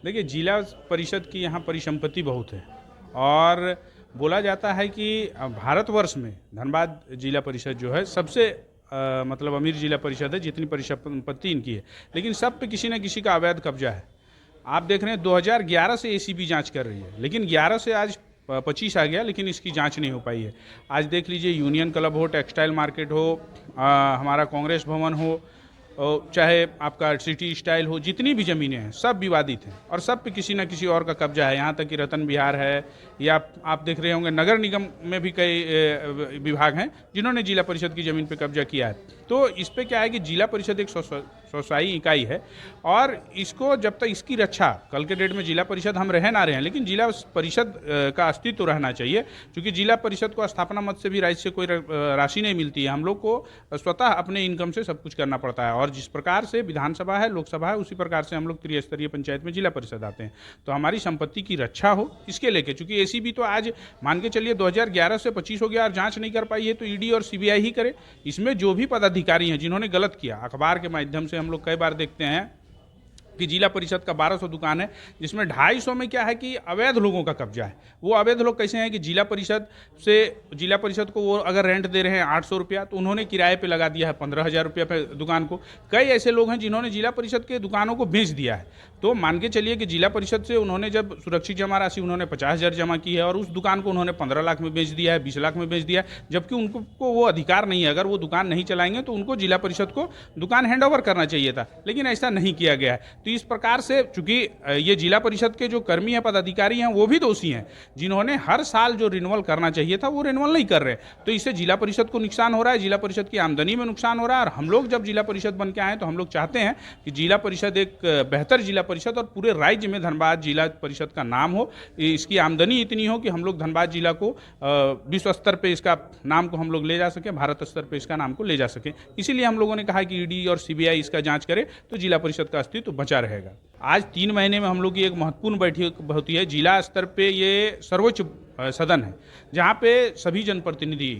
देखिए, जिला परिषद की यहाँ परिसंपत्ति बहुत है और बोला जाता है कि भारतवर्ष में धनबाद जिला परिषद जो है सबसे मतलब अमीर जिला परिषद है, जितनी परिसंपत्ति इनकी है। लेकिन सब पे किसी न किसी का अवैध कब्जा है। आप देख रहे हैं 2011 से एसीबी जांच कर रही है, लेकिन 11 से आज 25 आ गया, लेकिन इसकी जांच नहीं हो पाई है। आज देख लीजिए, यूनियन क्लब हो, टेक्सटाइल मार्केट हो, हमारा कांग्रेस भवन हो, चाहे आपका सिटी स्टाइल हो, जितनी भी ज़मीनें हैं सब विवादित हैं और सब पे किसी न किसी और का कब्जा है। यहाँ तक कि रतन विहार है, या आप देख रहे होंगे नगर निगम में भी कई विभाग हैं जिन्होंने जिला परिषद की ज़मीन पे कब्जा किया है। तो इस पे क्या है कि जिला परिषद एक स्वशाही इकाई है और इसको जब तक इसकी रक्षा, कल के डेट में जिला परिषद हम रह ना रहे हैं, लेकिन जिला परिषद का अस्तित्व रहना चाहिए, क्योंकि जिला परिषद को स्थापना मद से भी राज्य से कोई राशि नहीं मिलती है। हम लोग को स्वतः अपने इनकम से सब कुछ करना पड़ता है और जिस प्रकार से विधानसभा है, लोकसभा है, उसी प्रकार से हम लोग त्रिस्तरीय पंचायत में जिला परिषद आते हैं। तो हमारी संपत्ति की रक्षा हो इसके लेके, चूंकि एसीबी तो आज मान के चलिए 2011 से 25 हो गया और जांच नहीं कर पाई है, तो ईडी और सीबीआई ही करे। इसमें जो भी पदाधिकारी हैं जिन्होंने गलत किया, अखबार के माध्यम से हम लोग कई बार देखते हैं कि जिला परिषद का 1200 दुकान है, जिसमें 250 में क्या है कि अवैध लोगों का कब्जा है। वो अवैध लोग कैसे हैं कि जिला परिषद को वो अगर रेंट दे रहे हैं 800 रुपया, तो उन्होंने किराए पे लगा दिया है 15,000 रुपया पे दुकान को। कई ऐसे लोग हैं जिन्होंने जिला परिषद के दुकानों को बेच दिया है। तो मान के चलिए कि जिला परिषद से उन्होंने जब सुरक्षित जमा राशि उन्होंने 50,000 जमा की है और उस दुकान को उन्होंने 15 लाख में बेच दिया है, 20 लाख में बेच दिया है, जबकि उनको वो अधिकार नहीं है। अगर वो दुकान नहीं चलाएंगे तो उनको जिला परिषद को दुकान हैंड ओवर करना चाहिए था, लेकिन ऐसा नहीं किया गया है। तो इस प्रकार से चूंकि ये जिला परिषद के जो कर्मी हैं, पदाधिकारी हैं, वो भी दोषी हैं, जिन्होंने हर साल जो रिन्यूअल करना चाहिए था वो रिन्यूअल नहीं कर रहे। तो इससे जिला परिषद को नुकसान हो रहा है, जिला परिषद की आमदनी में नुकसान हो रहा है। और हम लोग जब जिला परिषद बन के आए तो हम लोग चाहते हैं कि जिला परिषद एक बेहतर जिला परिषद और पूरे राज्य में धनबाद जिला परिषद का नाम हो, इसकी आमदनी इतनी हो कि हम लोग धनबाद जिला को विश्व स्तर पे इसका नाम को हम लोग ले जा सकें, भारत स्तर पे इसका नाम को ले जा सकें। इसीलिए हम लोगों ने कहा कि ईडी और सीबीआई इसका जांच करे तो जिला परिषद का अस्तित्व बचा रहेगा। आज 3 महीने में हम लोग की एक महत्वपूर्ण बैठक होती है। जिला स्तर पे ये सर्वोच्च सदन है, जहाँ पे सभी जनप्रतिनिधि,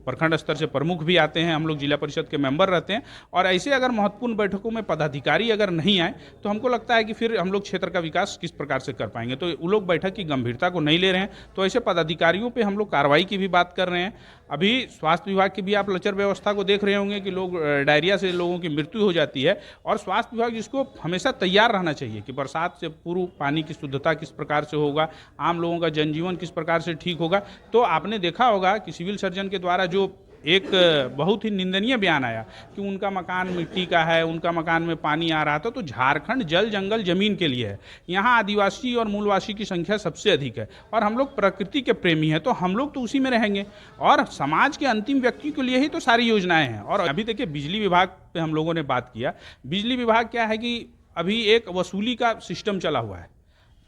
प्रखंड स्तर से प्रमुख भी आते हैं, हम लोग जिला परिषद के मेंबर रहते हैं। और ऐसे अगर महत्वपूर्ण बैठकों में पदाधिकारी अगर नहीं आए तो हमको लगता है कि फिर हम लोग क्षेत्र का विकास किस प्रकार से कर पाएंगे। तो वो लोग बैठक की गंभीरता को नहीं ले रहे हैं, तो ऐसे पदाधिकारियों पे हम लोग कार्रवाई की भी बात कर रहे हैं। अभी स्वास्थ्य विभाग की भी आप लचर व्यवस्था को देख रहे होंगे कि लोग डायरिया से लोगों की मृत्यु हो जाती है, और स्वास्थ्य विभाग जिसको हमेशा तैयार रहना चाहिए कि बरसात से पूर्व पानी की शुद्धता किस प्रकार से होगा, आम लोगों का जनजीवन किस प्रकार से ठीक होगा। तो आपने देखा होगा कि सिविल सर्जन के द्वारा जो एक बहुत ही निंदनीय बयान आया कि उनका मकान मिट्टी का है, उनका मकान में पानी आ रहा था। तो झारखंड जल जंगल जमीन के लिए है, यहाँ आदिवासी और मूलवासी की संख्या सबसे अधिक है और हम लोग प्रकृति के प्रेमी हैं, तो हम लोग तो उसी में रहेंगे और समाज के अंतिम व्यक्ति के लिए ही तो सारी योजनाएं हैं। और अभी देखिए, बिजली विभाग पे हम लोगों ने बात किया। बिजली विभाग क्या है कि अभी एक वसूली का सिस्टम चला हुआ है।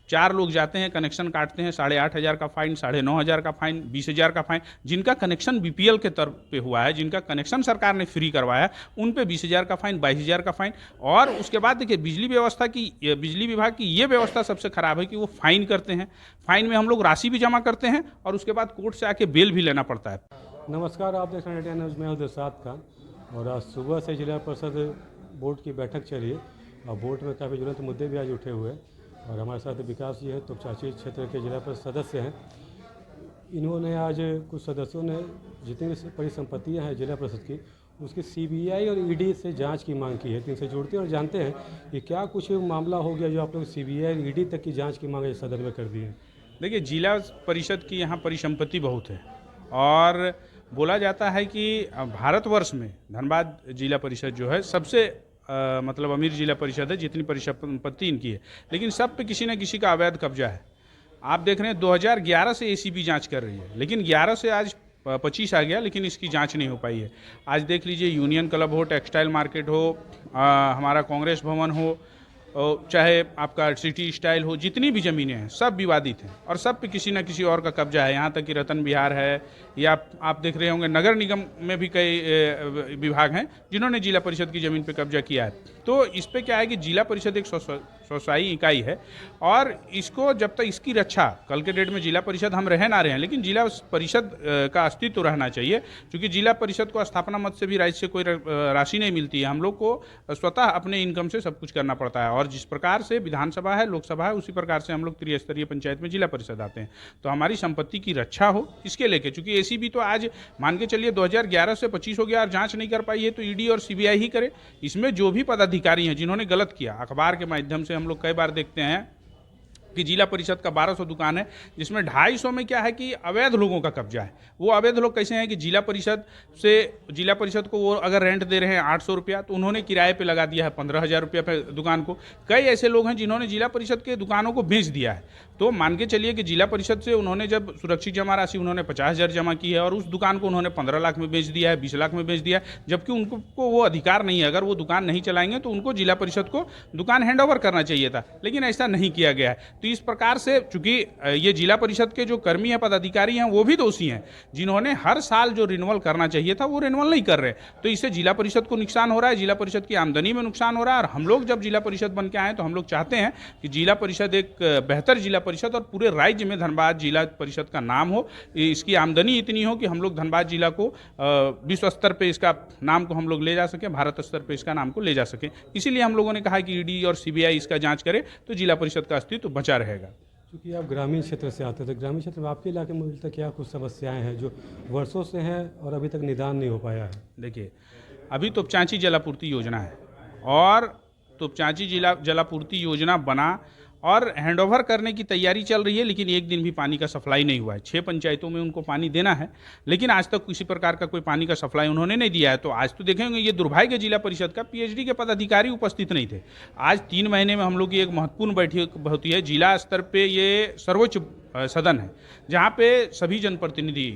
4 लोग जाते हैं, कनेक्शन काटते हैं, 8,500 का फाइन, 9,500 का फाइन, 20,000 का फाइन। जिनका कनेक्शन बीपीएल के तौर पे हुआ है, जिनका कनेक्शन सरकार ने फ्री करवाया, उन पे 20,000 का फाइन, 22,000 का फाइन। और उसके बाद देखिए, बिजली विभाग की ये व्यवस्था सबसे खराब है कि वो फाइन करते हैं। फाइन में हम लोग राशि भी जमा करते हैं और उसके बाद कोर्ट से आके बेल भी लेना पड़ता है। नमस्कार, आप देख रहे हैं इंडिया न्यूज़ में दिलशाद खान। और आज सुबह से जिला परिषद बोर्ड की बैठक चली है और बोर्ड में काफ़ी ज्वलंत मुद्दे भी आज उठे हुए हैं। और हमारे साथ विकास जी है, तो चाची क्षेत्र के जिला परिषद सदस्य हैं। इन्होंने आज कुछ सदस्यों ने जितनी भी परिसंपत्तियाँ हैं जिला परिषद की, उसकी सीबीआई और ईडी से जांच की मांग की है। तो इनसे जुड़ते हैं और जानते हैं कि क्या कुछ मामला हो गया जो आप लोग सीबीआई और ईडी तक की जांच की मांग सदन में कर दी है। देखिए, जिला परिषद की यहाँ परिसंपत्ति बहुत है और बोला जाता है कि भारतवर्ष में धनबाद जिला परिषद जो है सबसे मतलब अमीर जिला परिषद है, जितनी परिसंपत्ति इनकी है। लेकिन सब पे किसी न किसी का अवैध कब्जा है। आप देख रहे हैं 2011 से एसीबी जांच कर रही है, लेकिन 11 से आज 25 आ गया, लेकिन इसकी जांच नहीं हो पाई है। आज देख लीजिए, यूनियन क्लब हो, टेक्सटाइल मार्केट हो, हमारा कांग्रेस भवन हो, चाहे आपका सिटी स्टाइल हो, जितनी भी ज़मीनें हैं सब विवादित हैं और सब पे किसी न किसी और का कब्जा है। यहाँ तक कि रतन विहार है, या आप देख रहे होंगे नगर निगम में भी कई विभाग हैं जिन्होंने जिला परिषद की ज़मीन पे कब्जा किया है। तो इस पे क्या है कि जिला परिषद एक स्वशाही इकाई है और इसको जब तक इसकी रक्षा, कल के डेट में जिला परिषद हम रह ना रहे हैं, लेकिन जिला परिषद का अस्तित्व रहना चाहिए, क्योंकि जिला परिषद को स्थापना मद से भी राज्य से कोई राशि नहीं मिलती है। हम लोग को स्वतः अपने इनकम से सब कुछ करना पड़ता है और जिस प्रकार से विधानसभा है, लोकसभा है, उसी प्रकार से हम लोग त्रिस्तरीय पंचायत में जिला परिषद आते हैं। तो हमारी संपत्ति की रक्षा हो इसके लेके, चूंकि एसीबी तो आज मान के चलिए 2011 से 25 हो गया और जांच नहीं कर पाई है, तो ईडी और सीबीआई ही करे। इसमें जो भी पदाधिकारी हैं जिन्होंने गलत किया, अखबार के माध्यम से हम लोग कई बार देखते हैं कि जिला परिषद का 1200 दुकान है, जिसमें 250 में क्या है कि अवैध लोगों का कब्जा है। वो अवैध लोग कैसे हैं कि जिला परिषद को वो अगर रेंट दे रहे हैं 800 रुपया, तो उन्होंने किराए पे लगा दिया है 15,000 रुपया पे दुकान को। कई ऐसे लोग हैं जिन्होंने जिला परिषद के दुकानों को बेच दिया है। तो मान के चलिए कि जिला परिषद से उन्होंने जब सुरक्षित जमा राशि उन्होंने 50,000 जमा की है और उस दुकान को उन्होंने 15 लाख में बेच दिया है, 20 लाख में बेच दिया है, जबकि उनको वो अधिकार नहीं है। अगर वो दुकान नहीं चलाएंगे तो उनको जिला परिषद को दुकान हैंड ओवर करना चाहिए था, लेकिन ऐसा नहीं किया गया है। तो इस प्रकार से चूंकि ये जिला परिषद के जो कर्मी हैं, पदाधिकारी हैं, वो भी दोषी हैं, जिन्होंने हर साल जो रिन्यूअल करना चाहिए था वो रिन्यूअल नहीं कर रहे। तो इससे जिला परिषद को नुकसान हो रहा है, जिला परिषद की आमदनी में नुकसान हो रहा है। और हम लोग जब जिला परिषद बन के आए तो हम लोग चाहते हैं कि जिला परिषद एक बेहतर जिला परिषद और पूरे राज्य में धनबाद जिला परिषद का नाम हो, इसकी आमदनी इतनी हो कि हम लोग धनबाद जिला को विश्व स्तर पर इसका नाम को हम लोग ले जा सकें, भारत स्तर पर इसका नाम को ले जा सकें। इसीलिए हम लोगों ने कहा कि ईडी और सीबीआई इसका जांच करे तो जिला परिषद का अस्तित्व बचा रहेगा। क्योंकि आप ग्रामीण क्षेत्र से आते थे, ग्रामीण क्षेत्र में आपके इलाके में अभी तक क्या कुछ समस्याएं हैं जो वर्षों से हैं और अभी तक निदान नहीं हो पाया है? देखिए, अभी तोपचांची जलापूर्ति योजना है और तोपचांची जलापूर्ति योजना बना और हैंडओवर करने की तैयारी चल रही है, लेकिन एक दिन भी पानी का सप्लाई नहीं हुआ है। 6 पंचायतों में उनको पानी देना है, लेकिन आज तक किसी प्रकार का कोई पानी का सप्लाई उन्होंने नहीं दिया है। तो आज तो देखेंगे ये दुर्भाग्य जिला परिषद का, पीएचडी के पदाधिकारी उपस्थित नहीं थे। आज 3 महीने में हम लोग की एक महत्वपूर्ण बैठक होती है, जिला स्तर पर ये सर्वोच्च सदन है, जहाँ पे सभी जनप्रतिनिधि,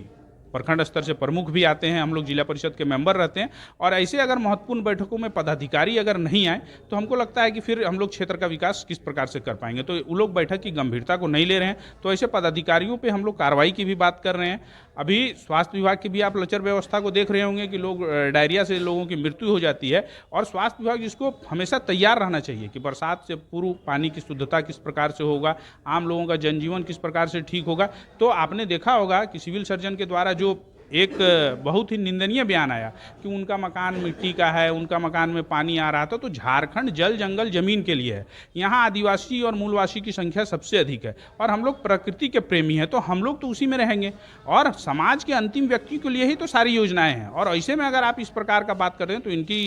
प्रखंड स्तर से प्रमुख भी आते हैं, हम लोग जिला परिषद के मेंबर रहते हैं। और ऐसे अगर महत्वपूर्ण बैठकों में पदाधिकारी अगर नहीं आए तो हमको लगता है कि फिर हम लोग क्षेत्र का विकास किस प्रकार से कर पाएंगे। तो वो लोग बैठक की गंभीरता को नहीं ले रहे हैं, तो ऐसे पदाधिकारियों पे हम लोग कार्रवाई की भी बात कर रहे हैं। अभी स्वास्थ्य विभाग की भी आप लचर व्यवस्था को देख रहे होंगे कि लोग डायरिया से लोगों की मृत्यु हो जाती है, और स्वास्थ्य विभाग जिसको हमेशा तैयार रहना चाहिए कि बरसात से पूर्व पानी की शुद्धता किस प्रकार से होगा, आम लोगों का जनजीवन किस प्रकार से ठीक होगा। तो आपने देखा होगा कि सिविल सर्जन के द्वारा जो एक बहुत ही निंदनीय बयान आया कि उनका मकान मिट्टी का है, उनका मकान में पानी आ रहा था। तो झारखंड जल जंगल जमीन के लिए है, यहाँ आदिवासी और मूलवासी की संख्या सबसे अधिक है और हम लोग प्रकृति के प्रेमी हैं, तो हम लोग तो उसी में रहेंगे और समाज के अंतिम व्यक्ति के लिए ही तो सारी योजनाएं हैं। और ऐसे में अगर आप इस प्रकार का बात कर रहे हैं तो इनकी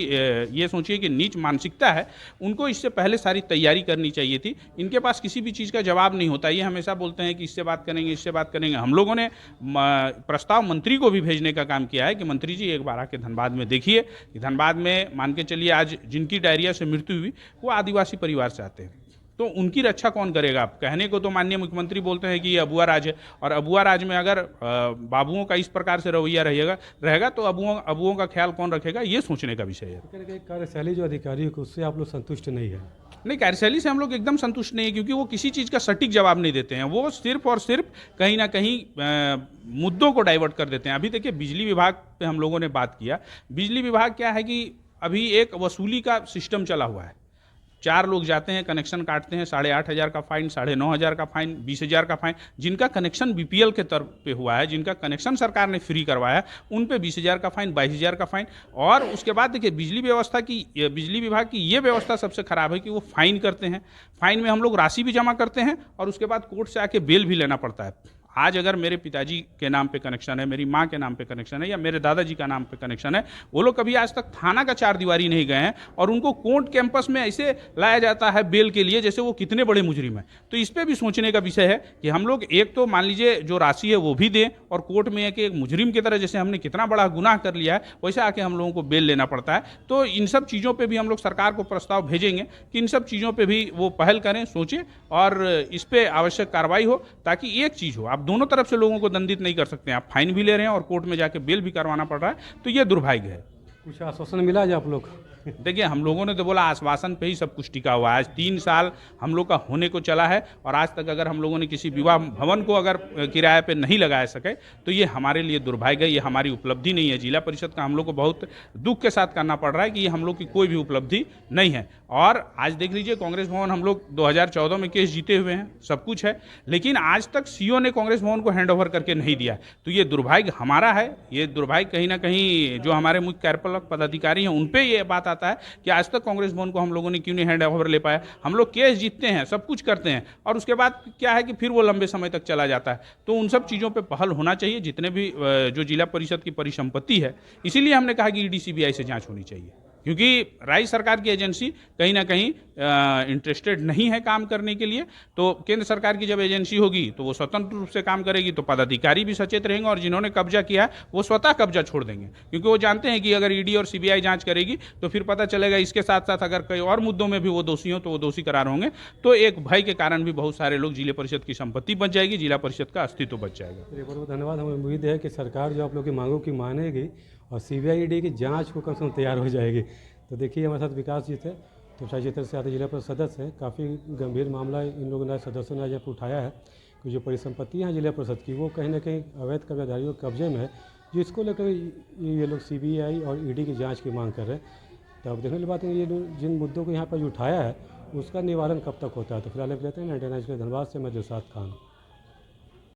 ये सोचिए कि नीच मानसिकता है, उनको इससे पहले सारी तैयारी करनी चाहिए थी। इनके पास किसी भी चीज़ का जवाब नहीं होता, ये हमेशा बोलते हैं कि इससे बात करेंगे, इससे बात करेंगे। हम लोगों ने प्रस्ताव मंत्री को भी भेजने का काम किया है कि मंत्री जी एक बार आके धनबाद में देखिए कि धनबाद में मान के चलिए आज जिनकी डायरिया से मृत्यु हुई वो आदिवासी परिवार से आते हैं, तो उनकी रक्षा कौन करेगा? आप कहने को तो माननीय मुख्यमंत्री बोलते हैं कि ये अबुआ राज है, और अबुआ राज में अगर बाबुओं का इस प्रकार से रवैया रहेगा तो अबुओं का ख्याल कौन रखेगा? ये सोचने का विषय है। कार्यशैली जो अधिकारी है उससे आप लोग संतुष्ट नहीं है? नहीं, कार्यशैली से हम लोग एकदम संतुष्ट नहीं है, क्योंकि वो किसी चीज़ का सटीक जवाब नहीं देते हैं। वो सिर्फ और सिर्फ कहीं ना कहीं मुद्दों को डाइवर्ट कर देते हैं। अभी देखिए, बिजली विभाग पे हम लोगों ने बात किया। बिजली विभाग क्या है कि अभी एक वसूली का सिस्टम चला हुआ है। 4 लोग जाते हैं, कनेक्शन काटते हैं, 8,500 का फाइन, 9,500 का फाइन, 20,000 का फाइन। जिनका कनेक्शन बीपीएल के तौर पे हुआ है, जिनका कनेक्शन सरकार ने फ्री करवाया, उन पे 20,000 का फाइन, 22,000 का फाइन। और उसके बाद देखिए, बिजली विभाग की ये व्यवस्था सबसे खराब है कि वो फाइन करते हैं। फाइन में हम लोग राशि भी जमा करते हैं और उसके बाद कोर्ट से आके बेल भी लेना पड़ता है। आज अगर मेरे पिताजी के नाम पे कनेक्शन है, मेरी माँ के नाम पे कनेक्शन है, या मेरे दादाजी का नाम पे कनेक्शन है, वो लोग कभी आज तक थाना का 4 दीवारी नहीं गए हैं और उनको कोर्ट कैंपस में ऐसे लाया जाता है बेल के लिए जैसे वो कितने बड़े मुजरिम हैं। तो इस पर भी सोचने का विषय है कि हम लोग एक तो मान लीजिए जो राशि है वो भी दें, और कोर्ट में है कि एक मुजरिम की तरह जैसे हमने कितना बड़ा गुनाह कर लिया है वैसे आके हम लोगों को बेल लेना पड़ता है। तो इन सब चीज़ों पर भी हम लोग सरकार को प्रस्ताव भेजेंगे कि इन सब चीज़ों पर भी वो पहल करें, सोचें और इस पर आवश्यक कार्रवाई हो, ताकि एक चीज़ हो, आप दोनों तरफ से लोगों को दंडित नहीं कर सकते हैं। आप फाइन भी ले रहे हैं और कोर्ट में जाके बेल भी करवाना पड़ रहा है, तो ये दुर्भाग्य है। कुछ आश्वासन मिला है आप लोग? देखिए, हम लोगों ने तो बोला आश्वासन पे ही सब कुछ टिका हुआ है। आज 3 साल हम लोग का होने को चला है और आज तक अगर हम लोगों ने किसी विवाह भवन को अगर किराए पे नहीं लगा सके तो ये हमारे लिए दुर्भाग्य है, ये हमारी उपलब्धि नहीं है। जिला परिषद का हम लोग को बहुत दुख के साथ करना पड़ रहा है कि ये हम लोग की कोई भी उपलब्धि नहीं है। और आज देख लीजिए, कांग्रेस भवन हम लोग 2014 में केस जीते हुए हैं, सब कुछ है, लेकिन आज तक सीओ ने कांग्रेस भवन को हैंड ओवर करके नहीं दिया। तो ये दुर्भाग्य हमारा है, ये दुर्भाग्य कहीं ना कहीं जो हमारे मुख्य कार्यपालक पदाधिकारी हैं उन पे ये बात आता है कि आज तक कांग्रेस भवन को हम लोगों ने क्यों नहीं हैंड ओवर ले पाया। हम लोग केस जीतते हैं, सब कुछ करते हैं और उसके बाद क्या है कि फिर वो लंबे समय तक चला जाता है। तो उन सब चीज़ों पे पहल होना चाहिए, जितने भी जो जिला परिषद की परिसंपत्ति है। इसीलिए हमने कहा कि ईडी सीबीआई से जांच होनी चाहिए, क्योंकि राज्य सरकार की एजेंसी कहीं ना कहीं इंटरेस्टेड नहीं है काम करने के लिए। तो केंद्र सरकार की जब एजेंसी होगी तो वो स्वतंत्र रूप से काम करेगी, तो पदाधिकारी भी सचेत रहेंगे और जिन्होंने कब्जा किया है वो स्वतः कब्जा छोड़ देंगे, क्योंकि वो जानते हैं कि अगर ईडी और सीबीआई जांच करेगी तो फिर पता चलेगा इसके साथ साथ अगर कई और मुद्दों में भी वो दोषी हो तो वो दोषी करार होंगे। तो एक भय के कारण भी बहुत सारे लोग जिला परिषद की संपत्ति बच जाएगी, जिला परिषद का अस्तित्व बच जाएगा। चलिए, बहुत बहुत धन्यवाद। हमें उम्मीद है कि सरकार जो आप लोग की मांगों की मानेगी और सीबीआई ईडी की जांच को कम से कम तैयार हो जाएगी। तो देखिए, हमारे साथ विकास जी थे, तो शाही क्षेत्र से आते जिला परिषद सदस्य हैं। काफ़ी गंभीर मामला इन लोगों ने, सदस्यों ने आज यहाँ पर उठाया है कि जो परिसंपत्तियाँ हैं जिला परिषद की वो कहीं ना कहीं अवैध कब्जाधारियों के कब्जे में है, जिसको लेकर ये लोग सीबीआई और ईडी की जांच की मांग कर रहे हैं। तो अब देखने वाली बात है, ये जिन मुद्दों को यहाँ पर उठाया है उसका निवारण कब तक होता है। तो फिलहाल लेते हैं 99 के धन्यवाद से मैं दिलशाद खान।